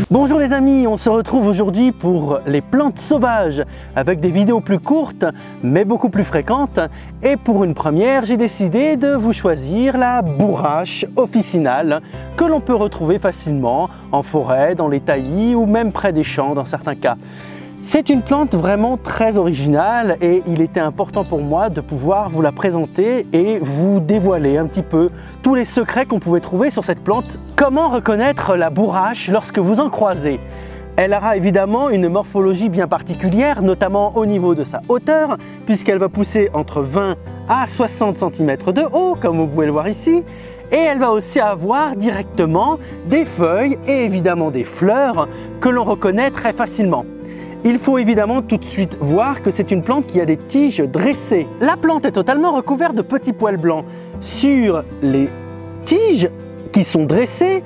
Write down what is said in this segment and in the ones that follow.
Bonjour les amis, on se retrouve aujourd'hui pour les plantes sauvages avec des vidéos plus courtes mais beaucoup plus fréquentes. Et pour une première, j'ai décidé de vous choisir la bourrache officinale que l'on peut retrouver facilement en forêt, dans les taillis ou même près des champs dans certains cas. C'est une plante vraiment très originale et il était important pour moi de pouvoir vous la présenter et vous dévoiler un petit peu tous les secrets qu'on pouvait trouver sur cette plante. Comment reconnaître la bourrache lorsque vous en croisez? Elle aura évidemment une morphologie bien particulière, notamment au niveau de sa hauteur, puisqu'elle va pousser entre 20 à 60 cm de haut, comme vous pouvez le voir ici. Et elle va aussi avoir directement des feuilles et évidemment des fleurs que l'on reconnaît très facilement. Il faut évidemment tout de suite voir que c'est une plante qui a des tiges dressées. La plante est totalement recouverte de petits poils blancs sur les tiges qui sont dressées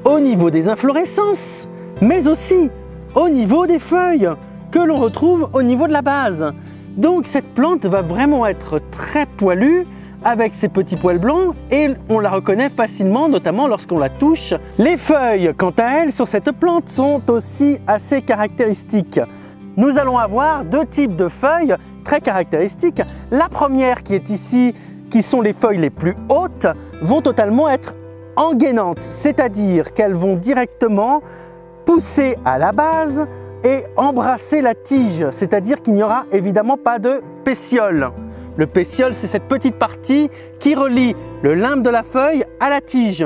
au niveau des inflorescences, mais aussi au niveau des feuilles que l'on retrouve au niveau de la base. Donc cette plante va vraiment être très poilue avec ses petits poils blancs et on la reconnaît facilement, notamment lorsqu'on la touche. Les feuilles, quant à elles, sur cette plante sont aussi assez caractéristiques. Nous allons avoir deux types de feuilles très caractéristiques. La première qui est ici, qui sont les feuilles les plus hautes, vont totalement être engainantes, c'est-à-dire qu'elles vont directement pousser à la base et embrasser la tige, c'est-à-dire qu'il n'y aura évidemment pas de pétiole. Le pétiole, c'est cette petite partie qui relie le limbe de la feuille à la tige.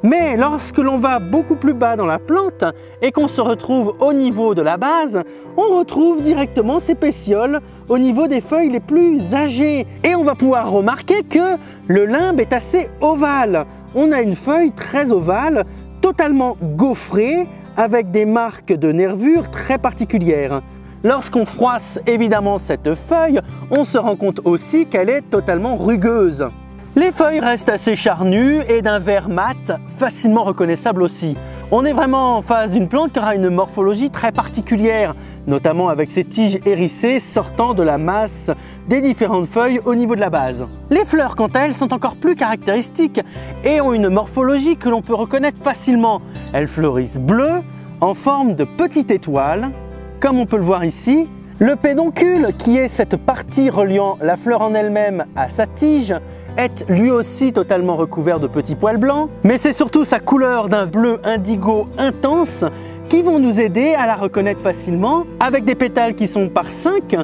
Mais lorsque l'on va beaucoup plus bas dans la plante et qu'on se retrouve au niveau de la base, on retrouve directement ces pétioles au niveau des feuilles les plus âgées. Et on va pouvoir remarquer que le limbe est assez ovale. On a une feuille très ovale, totalement gaufrée, avec des marques de nervures très particulières. Lorsqu'on froisse évidemment cette feuille, on se rend compte aussi qu'elle est totalement rugueuse. Les feuilles restent assez charnues et d'un vert mat, facilement reconnaissable aussi. On est vraiment en face d'une plante qui aura une morphologie très particulière, notamment avec ses tiges hérissées sortant de la masse des différentes feuilles au niveau de la base. Les fleurs, quant à elles, sont encore plus caractéristiques et ont une morphologie que l'on peut reconnaître facilement. Elles fleurissent bleues, en forme de petite étoile, comme on peut le voir ici. Le pédoncule, qui est cette partie reliant la fleur en elle-même à sa tige, est lui aussi totalement recouvert de petits poils blancs, mais c'est surtout sa couleur d'un bleu indigo intense qui vont nous aider à la reconnaître facilement, avec des pétales qui sont par 5,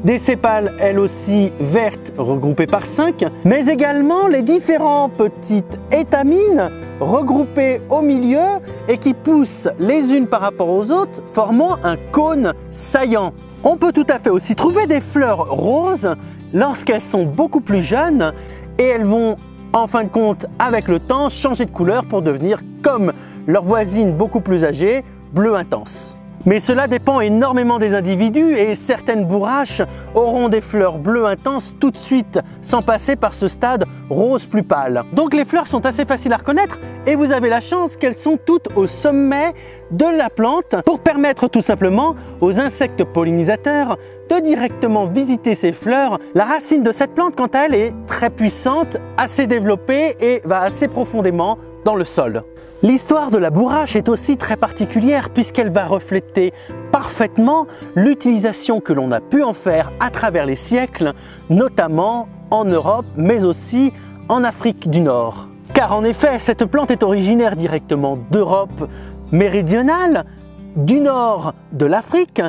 des sépales elles aussi vertes regroupées par 5, mais également les différents petites étamines regroupées au milieu et qui poussent les unes par rapport aux autres, formant un cône saillant. On peut tout à fait aussi trouver des fleurs roses lorsqu'elles sont beaucoup plus jeunes et elles vont en fin de compte avec le temps changer de couleur pour devenir comme leurs voisines beaucoup plus âgées, bleu intense. Mais cela dépend énormément des individus et certaines bourraches auront des fleurs bleues intenses tout de suite sans passer par ce stade rose plus pâle. Donc les fleurs sont assez faciles à reconnaître et vous avez la chance qu'elles sont toutes au sommet de la plante pour permettre tout simplement aux insectes pollinisateurs de directement visiter ces fleurs. La racine de cette plante, quant à elle, est très puissante, assez développée et va assez profondément dans le sol. L'histoire de la bourrache est aussi très particulière puisqu'elle va refléter parfaitement l'utilisation que l'on a pu en faire à travers les siècles, notamment en Europe mais aussi en Afrique du Nord. Car en effet, cette plante est originaire directement d'Europe méridionale, du nord de l'Afrique,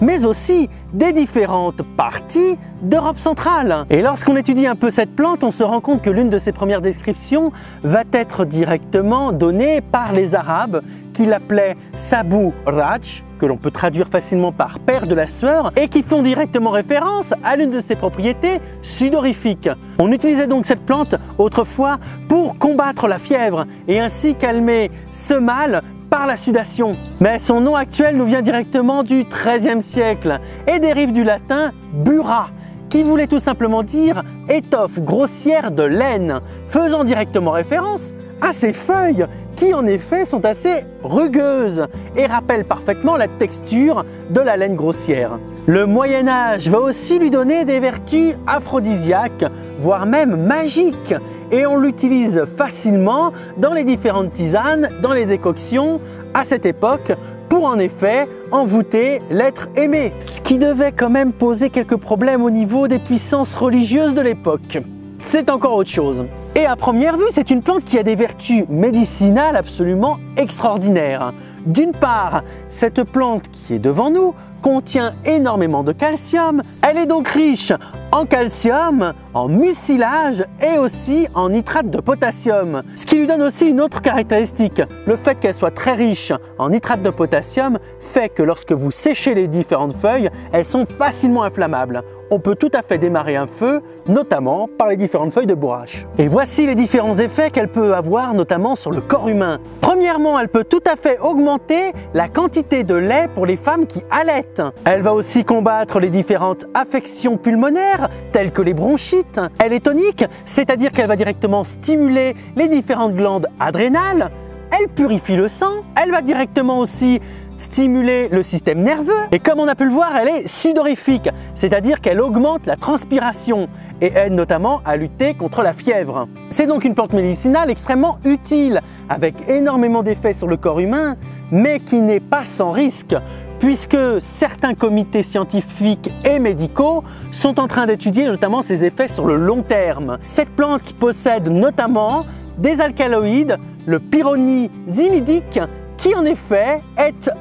mais aussi des différentes parties d'Europe centrale. Et lorsqu'on étudie un peu cette plante, on se rend compte que l'une de ses premières descriptions va être directement donnée par les Arabes qui l'appelaient Sabou Raj, que l'on peut traduire facilement par père de la sueur, et qui font directement référence à l'une de ses propriétés sudorifiques. On utilisait donc cette plante autrefois pour combattre la fièvre et ainsi calmer ce mal par la sudation. Mais son nom actuel nous vient directement du XIIIe siècle et dérive du latin bura, qui voulait tout simplement dire étoffe grossière de laine, faisant directement référence à ses feuilles qui en effet sont assez rugueuses et rappellent parfaitement la texture de la laine grossière. Le Moyen-Âge va aussi lui donner des vertus aphrodisiaques, voire même magiques, et on l'utilise facilement dans les différentes tisanes, dans les décoctions à cette époque, pour en effet envoûter l'être aimé. Ce qui devait quand même poser quelques problèmes au niveau des puissances religieuses de l'époque. C'est encore autre chose. Et à première vue, c'est une plante qui a des vertus médicinales absolument extraordinaires. D'une part, cette plante qui est devant nous contient énormément de calcium. Elle est donc riche en calcium, en mucilage et aussi en nitrate de potassium. Ce qui lui donne aussi une autre caractéristique. Le fait qu'elle soit très riche en nitrate de potassium fait que lorsque vous séchez les différentes feuilles, elles sont facilement inflammables. On peut tout à fait démarrer un feu, notamment par les différentes feuilles de bourrache. Et voici les différents effets qu'elle peut avoir, notamment sur le corps humain. Premièrement, elle peut tout à fait augmenter la quantité de lait pour les femmes qui allaitent. Elle va aussi combattre les différentes affections pulmonaires, telles que les bronchites. Elle est tonique, c'est-à-dire qu'elle va directement stimuler les différentes glandes adrénales. Elle purifie le sang. Elle va directement aussi stimuler le système nerveux. Et comme on a pu le voir, elle est sudorifique, c'est-à-dire qu'elle augmente la transpiration et aide notamment à lutter contre la fièvre. C'est donc une plante médicinale extrêmement utile, avec énormément d'effets sur le corps humain, mais qui n'est pas sans risque, puisque certains comités scientifiques et médicaux sont en train d'étudier notamment ses effets sur le long terme. Cette plante possède notamment des alcaloïdes, le pyronizimidique, qui en effet est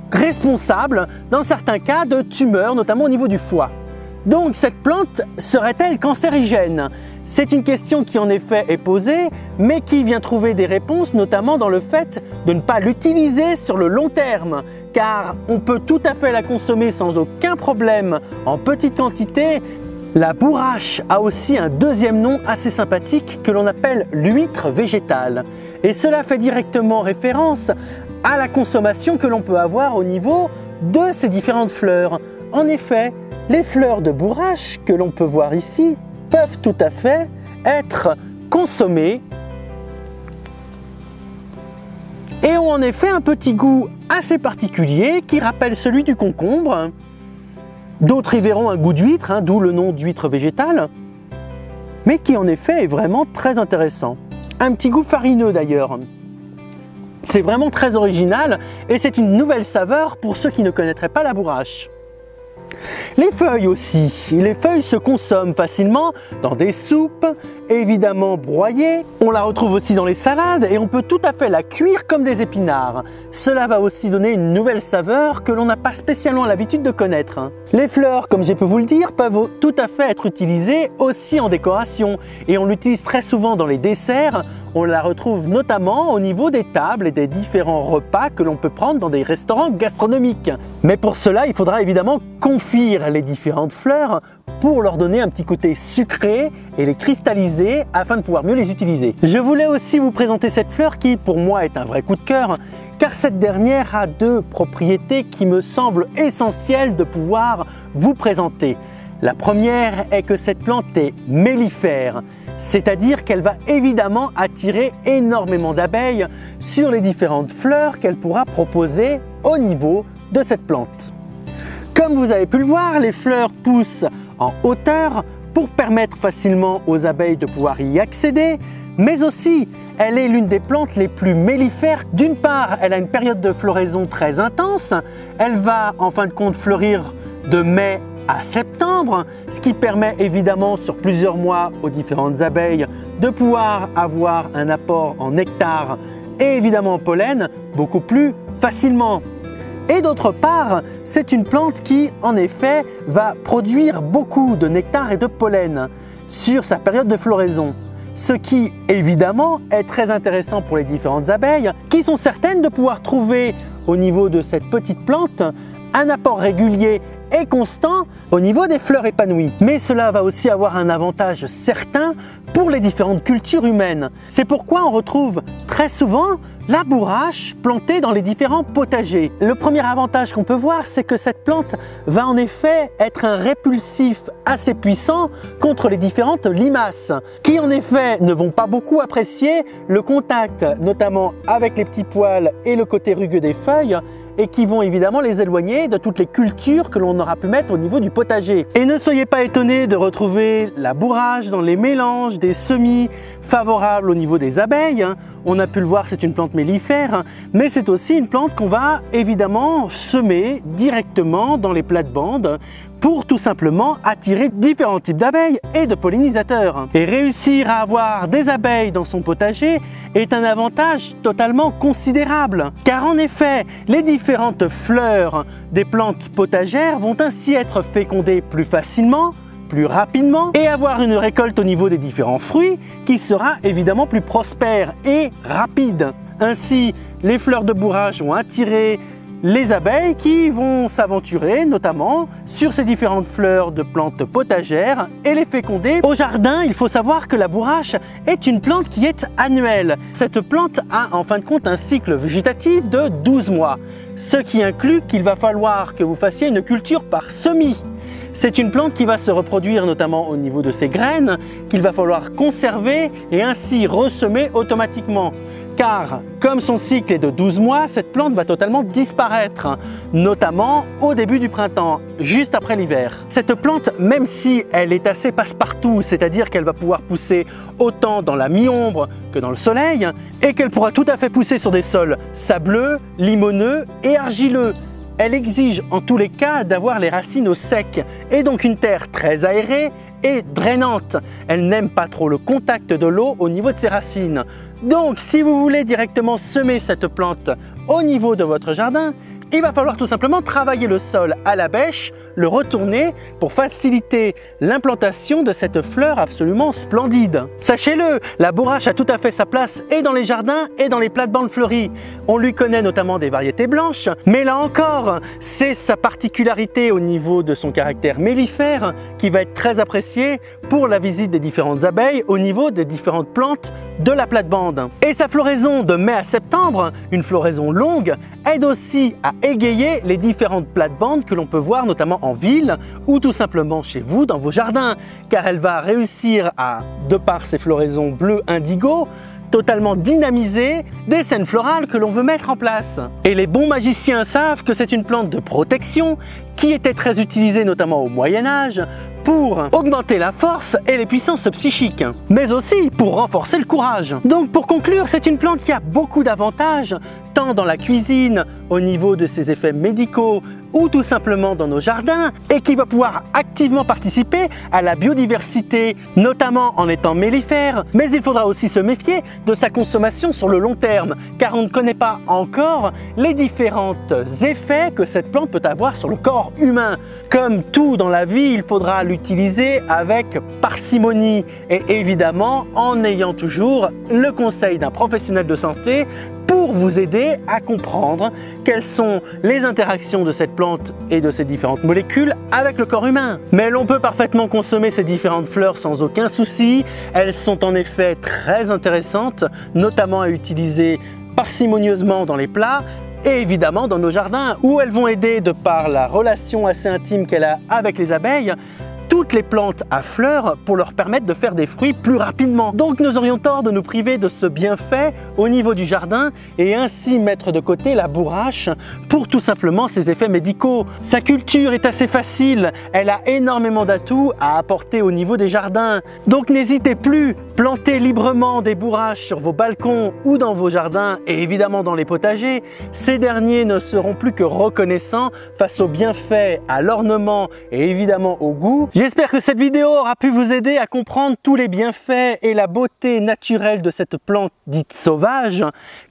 responsable dans certains cas de tumeurs, notamment au niveau du foie. Donc cette plante serait-elle cancérigène? C'est une question qui en effet est posée, mais qui vient trouver des réponses, notamment dans le fait de ne pas l'utiliser sur le long terme, car on peut tout à fait la consommer sans aucun problème en petite quantité. La bourrache a aussi un deuxième nom assez sympathique que l'on appelle l'huître végétale. Et cela fait directement référence à la consommation que l'on peut avoir au niveau de ces différentes fleurs. En effet, les fleurs de bourrache que l'on peut voir ici peuvent tout à fait être consommées et ont en effet un petit goût assez particulier qui rappelle celui du concombre. D'autres y verront un goût d'huître, d'où le nom d'huître végétale, mais qui en effet est vraiment très intéressant. Un petit goût farineux d'ailleurs. C'est vraiment très original et c'est une nouvelle saveur pour ceux qui ne connaîtraient pas la bourrache. Les feuilles aussi. Les feuilles se consomment facilement dans des soupes, évidemment broyées. On la retrouve aussi dans les salades et on peut tout à fait la cuire comme des épinards. Cela va aussi donner une nouvelle saveur que l'on n'a pas spécialement l'habitude de connaître. Les fleurs, comme j'ai pu vous le dire, peuvent tout à fait être utilisées aussi en décoration et on l'utilise très souvent dans les desserts. On la retrouve notamment au niveau des tables et des différents repas que l'on peut prendre dans des restaurants gastronomiques. Mais pour cela, il faudra évidemment confire les différentes fleurs pour leur donner un petit côté sucré et les cristalliser afin de pouvoir mieux les utiliser. Je voulais aussi vous présenter cette fleur qui pour moi est un vrai coup de cœur, car cette dernière a deux propriétés qui me semblent essentielles de pouvoir vous présenter. La première est que cette plante est mellifère, c'est-à-dire qu'elle va évidemment attirer énormément d'abeilles sur les différentes fleurs qu'elle pourra proposer au niveau de cette plante. Comme vous avez pu le voir, les fleurs poussent en hauteur pour permettre facilement aux abeilles de pouvoir y accéder, mais aussi elle est l'une des plantes les plus mellifères. D'une part, elle a une période de floraison très intense, elle va en fin de compte fleurir de mai à septembre, ce qui permet évidemment sur plusieurs mois aux différentes abeilles de pouvoir avoir un apport en nectar et évidemment en pollen beaucoup plus facilement. Et d'autre part, c'est une plante qui en effet va produire beaucoup de nectar et de pollen sur sa période de floraison. Ce qui évidemment est très intéressant pour les différentes abeilles qui sont certaines de pouvoir trouver au niveau de cette petite plante un apport régulier et constant au niveau des fleurs épanouies. Mais cela va aussi avoir un avantage certain pour les différentes cultures humaines. C'est pourquoi on retrouve très souvent la bourrache plantée dans les différents potagers. Le premier avantage qu'on peut voir, c'est que cette plante va en effet être un répulsif assez puissant contre les différentes limaces, qui en effet ne vont pas beaucoup apprécier le contact, notamment avec les petits poils et le côté rugueux des feuilles, et qui vont évidemment les éloigner de toutes les cultures que l'on aura pu mettre au niveau du potager. Et ne soyez pas étonnés de retrouver la bourrache dans les mélanges des semis favorable au niveau des abeilles. On a pu le voir, c'est une plante mellifère, mais c'est aussi une plante qu'on va évidemment semer directement dans les plates-bandes pour tout simplement attirer différents types d'abeilles et de pollinisateurs. Et réussir à avoir des abeilles dans son potager est un avantage totalement considérable. Car en effet, les différentes fleurs des plantes potagères vont ainsi être fécondées plus facilement, plus rapidement et avoir une récolte au niveau des différents fruits qui sera évidemment plus prospère et rapide. Ainsi, les fleurs de bourrache vont attirer les abeilles qui vont s'aventurer notamment sur ces différentes fleurs de plantes potagères et les féconder. Au jardin, il faut savoir que la bourrache est une plante qui est annuelle. Cette plante a en fin de compte un cycle végétatif de 12 mois, ce qui inclut qu'il va falloir que vous fassiez une culture par semis. C'est une plante qui va se reproduire notamment au niveau de ses graines, qu'il va falloir conserver et ainsi ressemer automatiquement. Car comme son cycle est de 12 mois, cette plante va totalement disparaître, notamment au début du printemps, juste après l'hiver. Cette plante, même si elle est assez passe-partout, c'est-à-dire qu'elle va pouvoir pousser autant dans la mi-ombre que dans le soleil, et qu'elle pourra tout à fait pousser sur des sols sableux, limoneux et argileux. Elle exige en tous les cas d'avoir les racines au sec et donc une terre très aérée et drainante. Elle n'aime pas trop le contact de l'eau au niveau de ses racines. Donc si vous voulez directement semer cette plante au niveau de votre jardin, il va falloir tout simplement travailler le sol à la bêche, le retourner pour faciliter l'implantation de cette fleur absolument splendide. Sachez-le, la bourrache a tout à fait sa place et dans les jardins et dans les plates-bandes fleuries. On lui connaît notamment des variétés blanches, mais là encore, c'est sa particularité au niveau de son caractère mellifère qui va être très apprécié pour la visite des différentes abeilles au niveau des différentes plantes de la plate-bande. Et sa floraison de mai à septembre, une floraison longue, aide aussi à égayer les différentes plates-bandes que l'on peut voir notamment en ville ou tout simplement chez vous dans vos jardins, car elle va réussir à, de par ses floraisons bleu indigo, totalement dynamiser des scènes florales que l'on veut mettre en place. Et les bons magiciens savent que c'est une plante de protection qui était très utilisée notamment au Moyen-Âge pour augmenter la force et les puissances psychiques, mais aussi pour renforcer le courage. Donc pour conclure, c'est une plante qui a beaucoup d'avantages, tant dans la cuisine, au niveau de ses effets médicaux, ou tout simplement dans nos jardins, et qui va pouvoir activement participer à la biodiversité, notamment en étant mellifère, mais il faudra aussi se méfier de sa consommation sur le long terme, car on ne connaît pas encore les différents effets que cette plante peut avoir sur le corps humain. Comme tout dans la vie, il faudra l'utiliser avec parcimonie et évidemment en ayant toujours le conseil d'un professionnel de santé pour vous aider à comprendre quelles sont les interactions de cette plante et de ces différentes molécules avec le corps humain. Mais l'on peut parfaitement consommer ces différentes fleurs sans aucun souci. Elles sont en effet très intéressantes, notamment à utiliser parcimonieusement dans les plats et évidemment dans nos jardins où elles vont aider, de par la relation assez intime qu'elle a avec les abeilles, toutes les plantes à fleurs pour leur permettre de faire des fruits plus rapidement. Donc nous aurions tort de nous priver de ce bienfait au niveau du jardin et ainsi mettre de côté la bourrache pour tout simplement ses effets médicaux. Sa culture est assez facile, elle a énormément d'atouts à apporter au niveau des jardins. Donc n'hésitez plus, plantez librement des bourraches sur vos balcons ou dans vos jardins et évidemment dans les potagers. Ces derniers ne seront plus que reconnaissants face aux bienfaits, à l'ornement et évidemment au goût. J'espère que cette vidéo aura pu vous aider à comprendre tous les bienfaits et la beauté naturelle de cette plante dite sauvage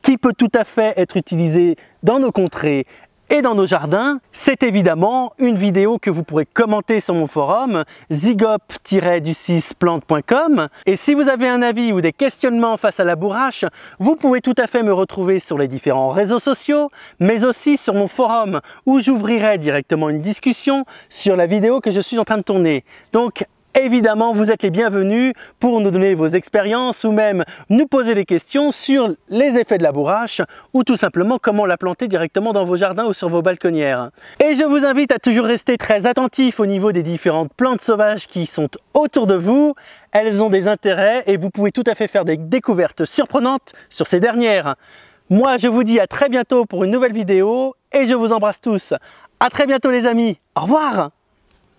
qui peut tout à fait être utilisée dans nos contrées et dans nos jardins. C'est évidemment une vidéo que vous pourrez commenter sur mon forum zygop-du6plante.com et si vous avez un avis ou des questionnements face à la bourrache, vous pouvez tout à fait me retrouver sur les différents réseaux sociaux mais aussi sur mon forum où j'ouvrirai directement une discussion sur la vidéo que je suis en train de tourner. Donc évidemment, vous êtes les bienvenus pour nous donner vos expériences ou même nous poser des questions sur les effets de la bourrache ou tout simplement comment la planter directement dans vos jardins ou sur vos balconnières. Et je vous invite à toujours rester très attentif au niveau des différentes plantes sauvages qui sont autour de vous. Elles ont des intérêts et vous pouvez tout à fait faire des découvertes surprenantes sur ces dernières. Moi, je vous dis à très bientôt pour une nouvelle vidéo et je vous embrasse tous. À très bientôt les amis. Au revoir.